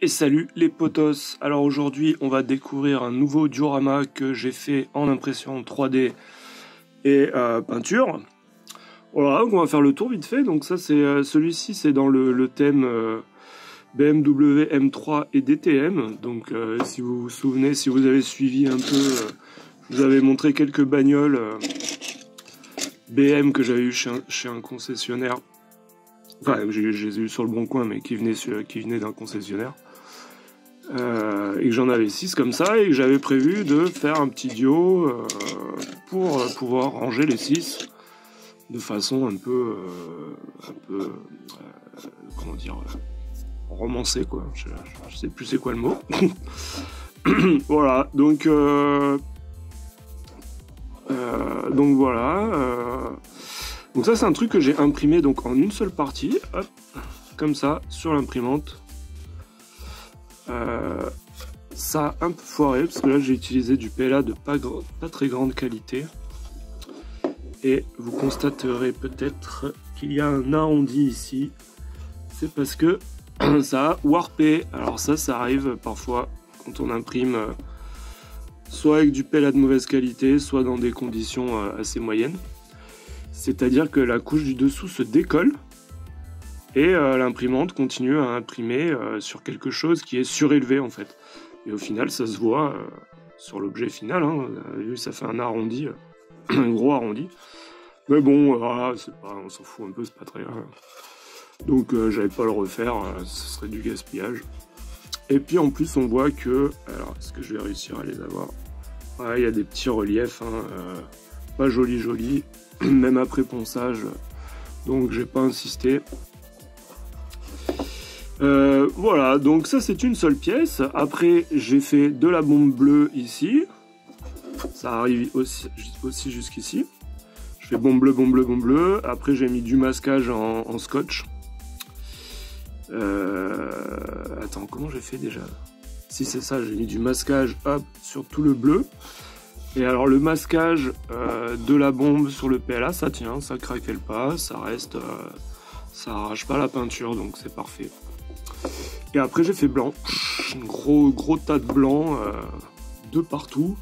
Et salut les potos. Alors aujourd'hui on va découvrir un nouveau diorama que j'ai fait en impression 3D et peinture. Voilà, donc on va faire le tour vite fait. Donc ça c'est celui-ci, c'est dans le thème BMW M3 et DTM. Donc si vous vous souvenez, si vous avez suivi un peu, je vous avais montré quelques bagnoles BM que j'avais eu chez un concessionnaire. Enfin, je les ai eu sur le bon coin, mais qui venaient d'un concessionnaire. Et que j'en avais 6 comme ça, et que j'avais prévu de faire un petit duo pour pouvoir ranger les 6 de façon un peu comment dire, romancée, quoi. Je sais plus c'est quoi le mot. Voilà, donc voilà. Donc ça c'est un truc que j'ai imprimé donc en une seule partie, hop, comme ça, sur l'imprimante. Ça a un peu foiré parce que là j'ai utilisé du PLA de pas très grande qualité. Et vous constaterez peut-être qu'il y a un arrondi ici. C'est parce que ça a warpé. Alors ça arrive parfois quand on imprime soit avec du PLA de mauvaise qualité, soit dans des conditions assez moyennes. C'est-à-dire que la couche du dessous se décolle et l'imprimante continue à imprimer sur quelque chose qui est surélevé en fait. Et au final, ça se voit sur l'objet final. Hein. Vous avez vu, ça fait un arrondi, un gros arrondi. Mais bon, voilà, on s'en fout un peu, c'est pas très grave. Donc j'allais pas le refaire, ce serait du gaspillage. Et puis en plus, on voit que, alors est-ce que je vais réussir à les avoir? Ouais, il y a des petits reliefs, hein, pas joli, même après ponçage. Donc j'ai pas insisté. Voilà, donc ça c'est une seule pièce. Après j'ai fait de la bombe bleue ici. Ça arrive aussi jusqu'ici. Je fais bombe bleue. Après j'ai mis du masquage en scotch. Attends, comment j'ai fait déjà? Si c'est ça, j'ai mis du masquage hop sur tout le bleu. Et alors le masquage de la bombe sur le PLA, ça tient, ça craquelle pas, ça reste, ça arrache pas la peinture, donc c'est parfait. Et après j'ai fait blanc, un gros tas de blanc de partout.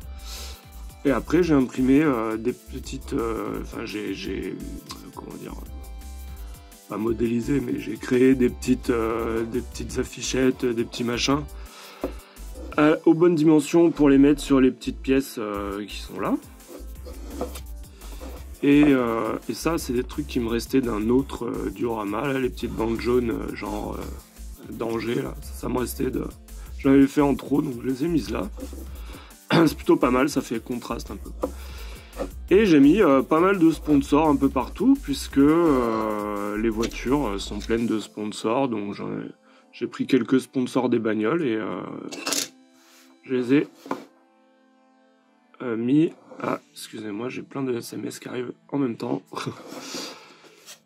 Et après j'ai imprimé des petites, enfin j'ai comment dire, pas modélisé, mais j'ai créé des petites affichettes, des petits machins aux bonnes dimensions pour les mettre sur les petites pièces qui sont là. Et ça c'est des trucs qui me restaient d'un autre diorama, là, les petites bandes jaunes genre danger là, ça me restait de... J'en avais fait en trop, donc je les ai mises là. C'est plutôt pas mal, ça fait contraste un peu. Et j'ai mis pas mal de sponsors un peu partout, puisque les voitures sont pleines de sponsors, donc j'ai pris quelques sponsors des bagnoles et je les ai mis... Ah, excusez-moi, j'ai plein de SMS qui arrivent en même temps.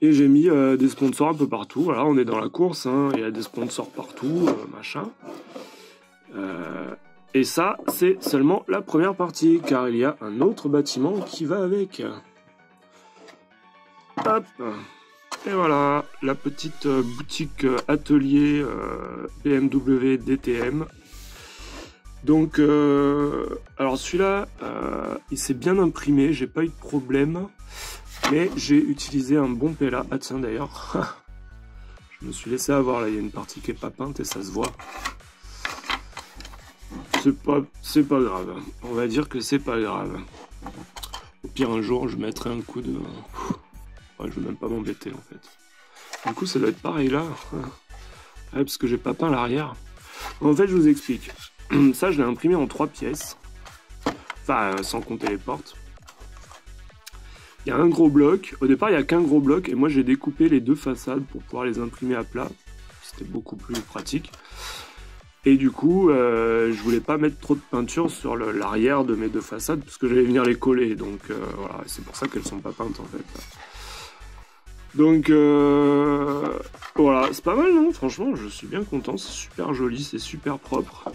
Et j'ai mis des sponsors un peu partout. Voilà, on est dans la course, hein, il y a des sponsors partout, machin. Et ça, c'est seulement la première partie, car il y a un autre bâtiment qui va avec. Hop. Et voilà, la petite boutique atelier BMW DTM. Donc, alors celui-là, il s'est bien imprimé, j'ai pas eu de problème. Mais j'ai utilisé un bon PLA. Ah tiens d'ailleurs, je me suis laissé avoir là, il y a une partie qui est pas peinte et ça se voit. C'est pas grave, on va dire que c'est pas grave. Au pire un jour je mettrai un coup de... Ouais, je vais même pas m'embêter en fait. Du coup ça doit être pareil là. Ouais, parce que j'ai pas peint l'arrière. En fait je vous explique. Ça je l'ai imprimé en 3 pièces. Enfin sans compter les portes. Il y a un gros bloc, au départ il n'y a qu'un gros bloc et moi j'ai découpé les 2 façades pour pouvoir les imprimer à plat, c'était beaucoup plus pratique. Et du coup je voulais pas mettre trop de peinture sur l'arrière de mes 2 façades parce que j'allais venir les coller, donc voilà, c'est pour ça qu'elles sont pas peintes en fait. Donc voilà, c'est pas mal non, franchement je suis bien content, c'est super joli, c'est super propre.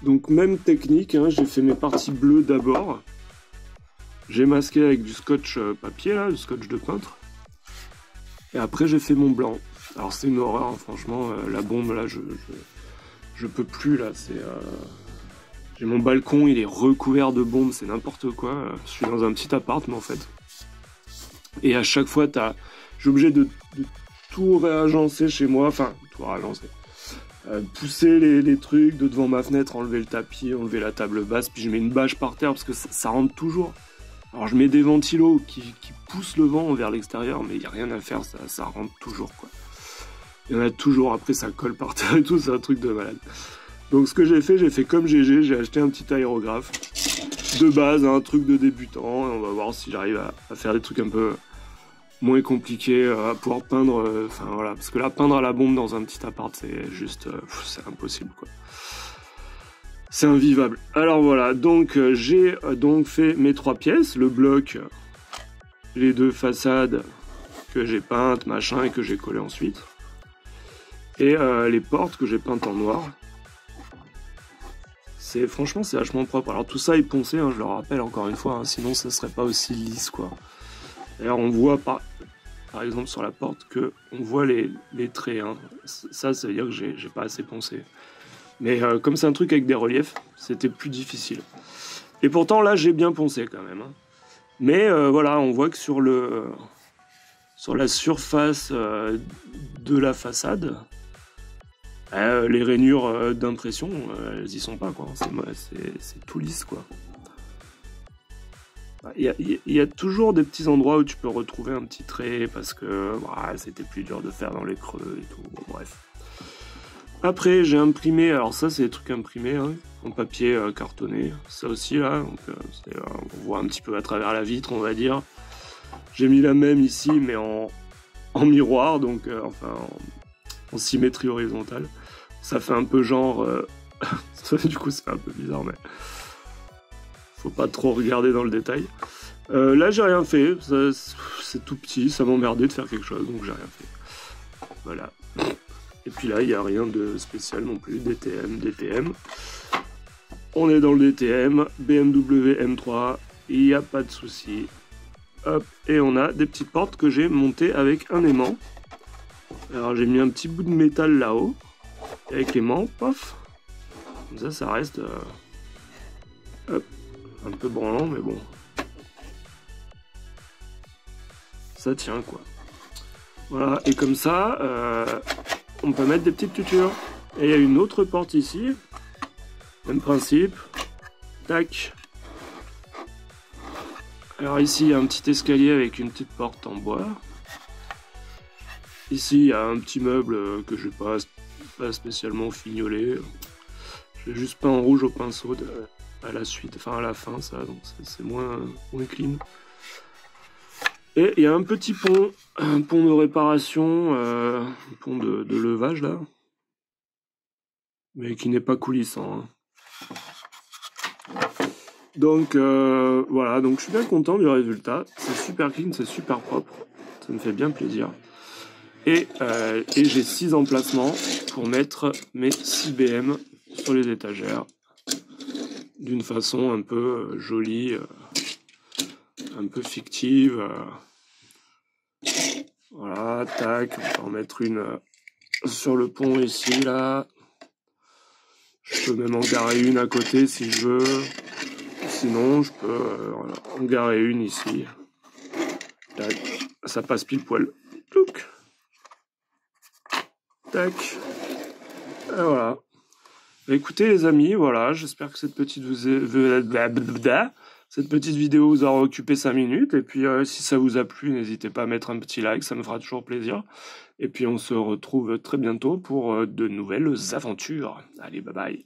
Donc même technique, hein, j'ai fait mes parties bleues d'abord. J'ai masqué avec du scotch papier, là, du scotch de peintre. Et après, j'ai fait mon blanc. Alors, c'est une horreur, hein, franchement. La bombe, là, Je peux plus là, j'ai mon balcon, il est recouvert de bombes, c'est n'importe quoi. Je suis dans un petit appart, mais en fait. Et à chaque fois, je suis obligé de tout réagencer chez moi, enfin, tout réagencer. Pousser les trucs de devant ma fenêtre, enlever le tapis, enlever la table basse, puis je mets une bâche par terre parce que ça rentre toujours. Alors je mets des ventilos qui poussent le vent vers l'extérieur, mais il n'y a rien à faire, ça rentre toujours, quoi. Il y en a toujours, après ça colle par terre et tout, c'est un truc de malade. Donc ce que j'ai fait comme GG, j'ai acheté un petit aérographe de base, un truc de débutant, et on va voir si j'arrive à faire des trucs un peu moins compliqués, à pouvoir peindre, enfin voilà, parce que là, peindre à la bombe dans un petit appart, c'est juste, c'est impossible, quoi. C'est invivable. Alors voilà, donc j'ai donc fait mes 3 pièces, le bloc, les 2 façades que j'ai peintes, machin, et que j'ai collé ensuite, et les portes que j'ai peintes en noir. Franchement, c'est vachement propre. Alors tout ça est poncé, hein, je le rappelle encore une fois, hein, sinon ça serait pas aussi lisse, quoi. D'ailleurs, on voit par exemple sur la porte que on voit les traits. Hein. Ça veut dire que j'ai pas assez poncé. Mais comme c'est un truc avec des reliefs, c'était plus difficile. Et pourtant là, j'ai bien poncé quand même. Hein. Mais voilà, on voit que sur la surface de la façade, les rainures d'impression, elles y sont pas, quoi. C'est tout lisse, quoi. Il y a toujours des petits endroits où tu peux retrouver un petit trait parce que c'était plus dur de faire dans les creux et tout. Bon, bref. Après, j'ai imprimé, alors ça, c'est des trucs imprimés, hein, en papier cartonné. Ça aussi, là, donc, on voit un petit peu à travers la vitre, on va dire. J'ai mis la même ici, mais en miroir, donc enfin en symétrie horizontale. Ça fait un peu genre... du coup, c'est un peu bizarre, mais... Faut pas trop regarder dans le détail. Là, j'ai rien fait. C'est tout petit, ça m'emmerdait de faire quelque chose, donc j'ai rien fait. Voilà. Et puis là, il n'y a rien de spécial non plus. DTM, DTM. On est dans le DTM. BMW M3. Il n'y a pas de souci. Hop. Et on a des petites portes que j'ai montées avec un aimant. Alors, j'ai mis un petit bout de métal là-haut. Avec l'aimant, paf. Comme ça reste... hop. Un peu branlant, mais bon. Ça tient, quoi. Voilà, et comme ça, on peut mettre des petites tutures. Et il y a une autre porte ici. Même principe. Tac. Alors ici, il y a un petit escalier avec une petite porte en bois. Ici, il y a un petit meuble que je n'ai pas spécialement fignolé. Je l'ai juste peint en rouge au pinceau à la suite, enfin à la fin, ça, donc c'est moins clean. Et il y a un petit pont, un pont de réparation, un pont de levage là, mais qui n'est pas coulissant. Hein. Donc voilà, donc je suis bien content du résultat. C'est super clean, c'est super propre, ça me fait bien plaisir. Et j'ai 6 emplacements pour mettre mes 6 BM sur les étagères d'une façon un peu jolie, un peu fictive. Voilà, tac, on peut en mettre une sur le pont ici, là. Je peux même en garer une à côté si je veux. Sinon, je peux en garer une ici. Tac, ça passe pile poil. Touc. Tac. Et voilà. Bah, écoutez les amis, voilà, j'espère que cette petite vidéo vous aura occupé 5 minutes. Et puis si ça vous a plu, n'hésitez pas à mettre un petit like, ça me fera toujours plaisir. Et puis on se retrouve très bientôt pour de nouvelles aventures. Allez, bye bye.